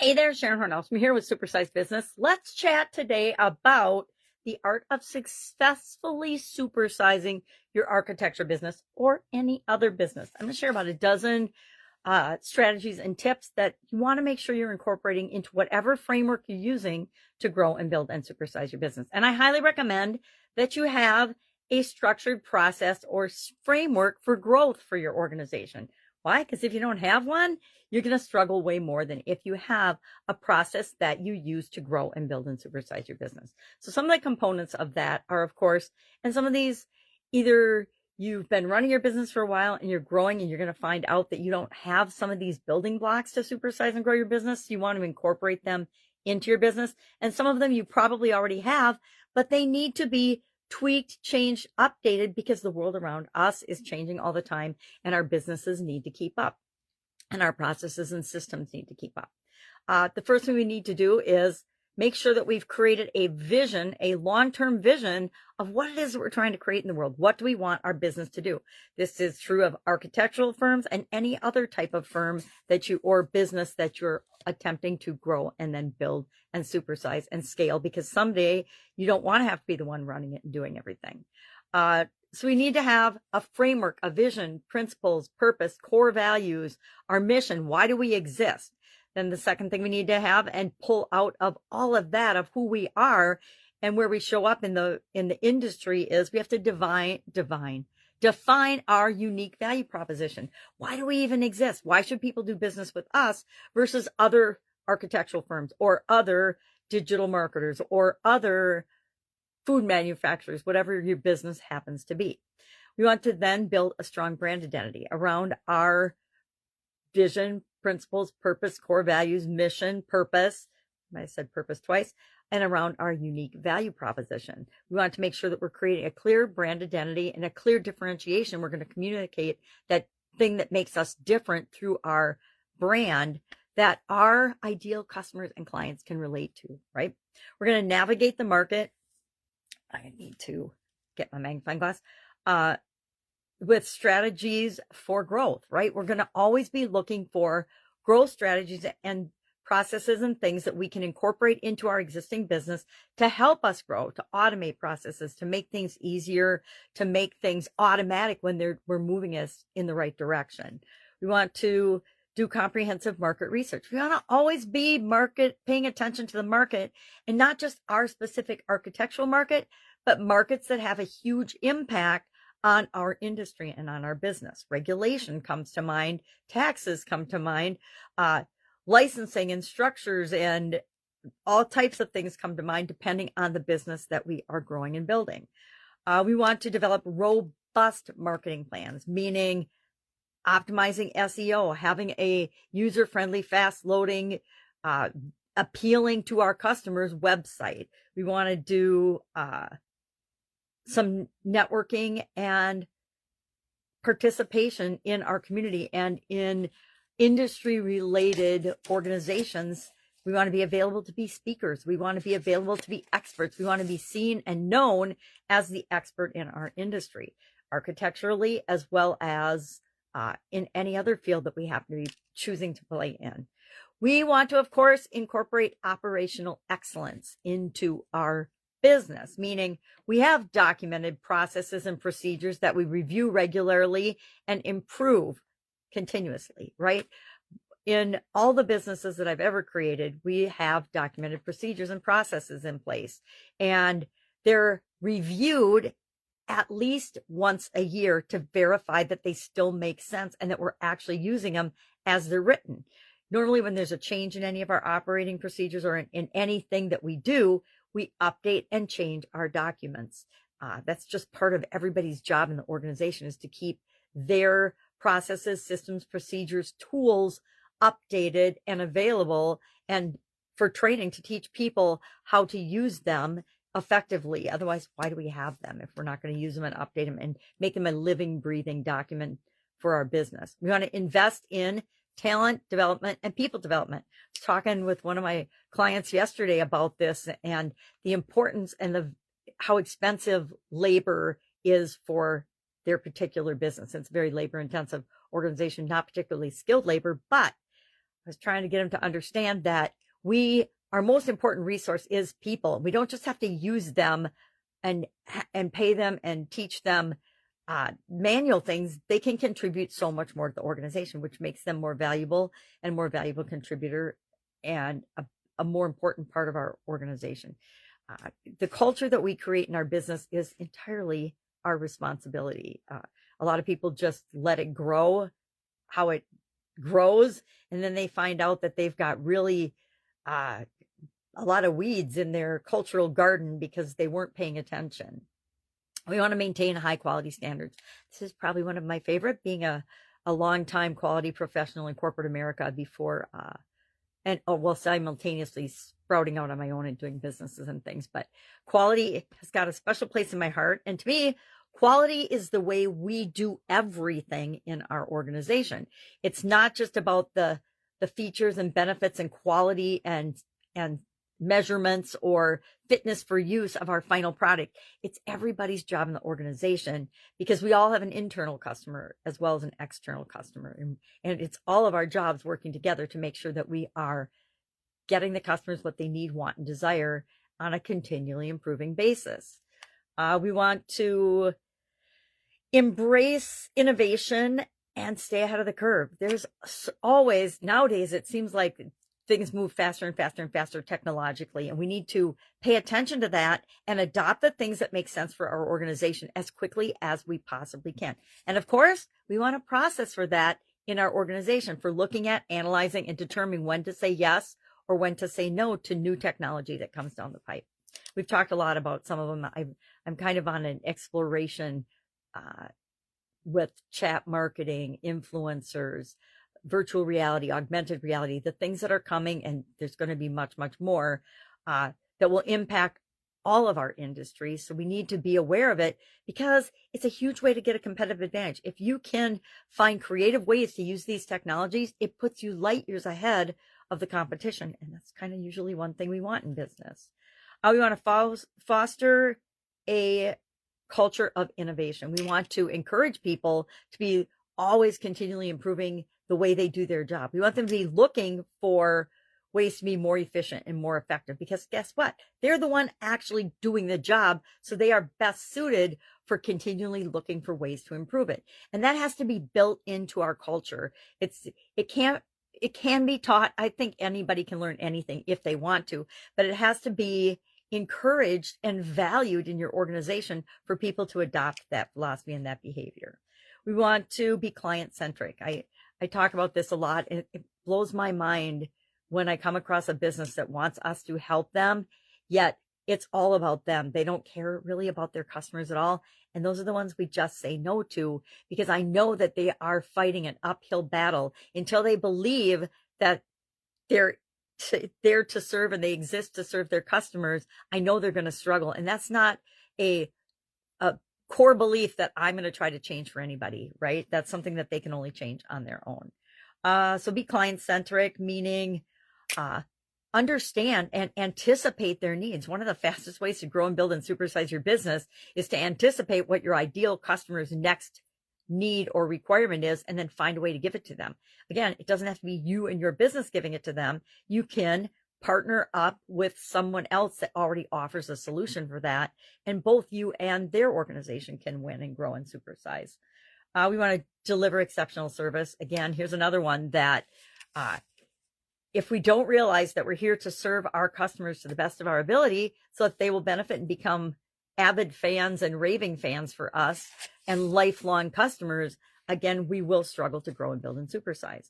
Hey there, Sharon Horne-Ellstrom here with Supersized Business. Let's chat today about the art of successfully supersizing your architecture business or any other business. I'm going to share about a dozen strategies and tips that you want to make sure you're incorporating into whatever framework you're using to grow and build and supersize your business. And I highly recommend that you have a structured process or framework for growth for your organization. Why? Because if you don't have one, you're going to struggle way more than if you have a process that you use to grow and build and supersize your business. So some of the components of that are, of course, and some of these, either you've been running your business for a while and you're growing and you're going to find out that you don't have some of these building blocks to supersize and grow your business. You want to incorporate them into your business. And some of them you probably already have, but they need to be tweaked, changed, updated because the world around us is changing all the time and our businesses need to keep up and our processes and systems need to keep up. The first thing we need to do is make sure that we've created a vision, a long-term vision of what it is that we're trying to create in the world. What do we want our business to do? This is true of architectural firms and any other type of firm or business that you're attempting to grow and then build and supersize and scale, because someday you don't want to have to be the one running it and doing everything. So we need to have a framework, a vision, principles, purpose, core values, our mission. Why do we exist? Then the second thing we need to have and pull out of all of that of who we are and where we show up in the industry is we have to define our unique value proposition. Why do we even exist? Why should people do business with us versus other architectural firms or other digital marketers or other food manufacturers, whatever your business happens to be? We want to then build a strong brand identity around our vision, principles, purpose, core values, mission, purpose. I said purpose twice, and around our unique value proposition. We want to make sure that we're creating a clear brand identity and a clear differentiation. We're going to communicate that thing that makes us different through our brand that our ideal customers and clients can relate to, right? We're going to navigate the market. I need to get my magnifying glass. With strategies for growth, right? We're going to always be looking for growth strategies and processes and things that we can incorporate into our existing business to help us grow, to automate processes, to make things easier, to make things automatic when we're moving us in the right direction. We want to do comprehensive market research. We want to always be paying attention to the market, and not just our specific architectural market, but markets that have a huge impact on our industry and on our business. Regulation comes to mind, taxes come to mind, licensing and structures and all types of things come to mind depending on the business that we are growing and building. We want to develop robust marketing plans, meaning optimizing SEO, having a user-friendly, fast-loading, appealing to our customers website. We want to do some networking and participation in our community and in industry-related organizations. We want to be available to be speakers. We want to be available to be experts. We want to be seen and known as the expert in our industry, architecturally, as well as in any other field that we happen to be choosing to play in. We want to, of course, incorporate operational excellence into our business, meaning we have documented processes and procedures that we review regularly and improve continuously, right? In all the businesses that I've ever created, we have documented procedures and processes in place, and they're reviewed at least once a year to verify that they still make sense and that we're actually using them as they're written. Normally, when there's a change in any of our operating procedures or in anything that we do, we update and change our documents. That's just part of everybody's job in the organization, is to keep their processes, systems, procedures, tools updated and available, and for training to teach people how to use them effectively. Otherwise, why do we have them if we're not going to use them and update them and make them a living, breathing document for our business? We want to invest in talent development and people development. I was talking with one of my clients yesterday about this and the importance and how expensive labor is for their particular business. It's a very labor intensive organization, not particularly skilled labor, but was trying to get them to understand that our most important resource is people. We don't just have to use them and pay them and teach them manual things. They can contribute so much more to the organization, which makes them more valuable contributor and a more important part of our organization. The culture that we create in our business is entirely our responsibility. A lot of people just let it grow how it grows, and then they find out that they've got really a lot of weeds in their cultural garden because they weren't paying attention. We want to maintain high quality standards. This is probably one of my favorite, being a long-time quality professional in corporate America before, simultaneously sprouting out on my own and doing businesses and things. But quality has got a special place in my heart. And to me, quality is the way we do everything in our organization. It's not just about the features and benefits and quality and measurements or fitness for use of our final product. It's everybody's job in the organization, because we all have an internal customer as well as an external customer. And it's all of our jobs working together to make sure that we are getting the customers what they need, want, and desire on a continually improving basis. We want to embrace innovation and stay ahead of the curve. There's always, nowadays, it seems like things move faster and faster and faster technologically, and we need to pay attention to that and adopt the things that make sense for our organization as quickly as we possibly can. And of course, we want a process for that in our organization, for looking at, analyzing, and determining when to say yes or when to say no to new technology that comes down the pipe. We've talked a lot about some of them. I'm kind of on an exploration with chat marketing, influencers, virtual reality, augmented reality, the things that are coming, and there's going to be much, much more that will impact all of our industries. So we need to be aware of it, because it's a huge way to get a competitive advantage. If you can find creative ways to use these technologies, it puts you light years ahead of the competition. And that's kind of usually one thing we want in business. We want to foster a culture of innovation. We want to encourage people to be always continually improving the way they do their job. We want them to be looking for ways to be more efficient and more effective, because guess what? They're the one actually doing the job. So they are best suited for continually looking for ways to improve it. And that has to be built into our culture. It can be taught. I think anybody can learn anything if they want to, but it has to be encouraged and valued in your organization for people to adopt that philosophy and that behavior. We want to be client-centric. I talk about this a lot. It blows my mind when I come across a business that wants us to help them, yet it's all about them. They don't care really about their customers at all. And those are the ones we just say no to, because I know that they are fighting an uphill battle until they believe that they're there to serve and they exist to serve their customers. I know they're going to struggle. And that's not a core belief that I'm going to try to change for anybody, right? That's something that they can only change on their own. So be client-centric, meaning understand and anticipate their needs. One of the fastest ways to grow and build and supersize your business is to anticipate what your ideal customer's next need or requirement is, and then find a way to give it to them. Again, it doesn't have to be you and your business giving it to them. You can partner up with someone else that already offers a solution for that, and both you and their organization can win and grow and supersize. We want to deliver exceptional service. Again, here's another one that if we don't realize that we're here to serve our customers to the best of our ability so that they will benefit and become avid fans and raving fans for us and lifelong customers, again, we will struggle to grow and build and supersize.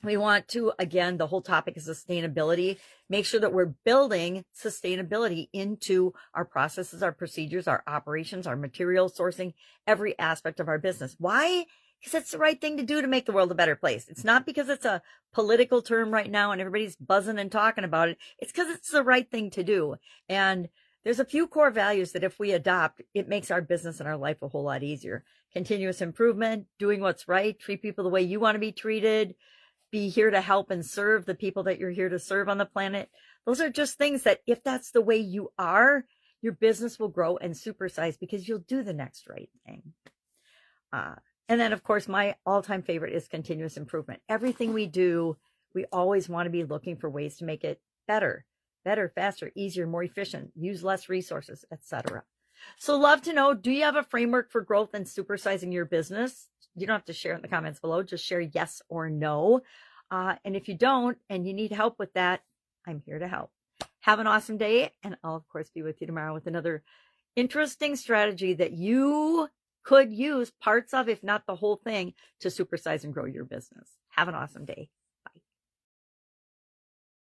We want to, again, the whole topic is sustainability. Make sure that we're building sustainability into our processes, our procedures, our operations, our material sourcing, every aspect of our business. Why? Because it's the right thing to do to make the world a better place. It's not because it's a political term right now and everybody's buzzing and talking about it. It's because it's the right thing to do. And there's a few core values that if we adopt, it makes our business and our life a whole lot easier. Continuous improvement, doing what's right, treat people the way you want to be treated, be here to help and serve the people that you're here to serve on the planet. Those are just things that if that's the way you are, your business will grow and supersize because you'll do the next right thing. And then, of course, my all-time favorite is continuous improvement. Everything we do, We always want to be looking for ways to make it better, faster, easier, more efficient, use less resources, etc. So love to know, do you have a framework for growth and supersizing your business? You don't have to share it in the comments below. Just share yes or no. And if you don't, and you need help with that, I'm here to help. Have an awesome day. And I'll, of course, be with you tomorrow with another interesting strategy that you could use parts of, if not the whole thing, to supersize and grow your business. Have an awesome day.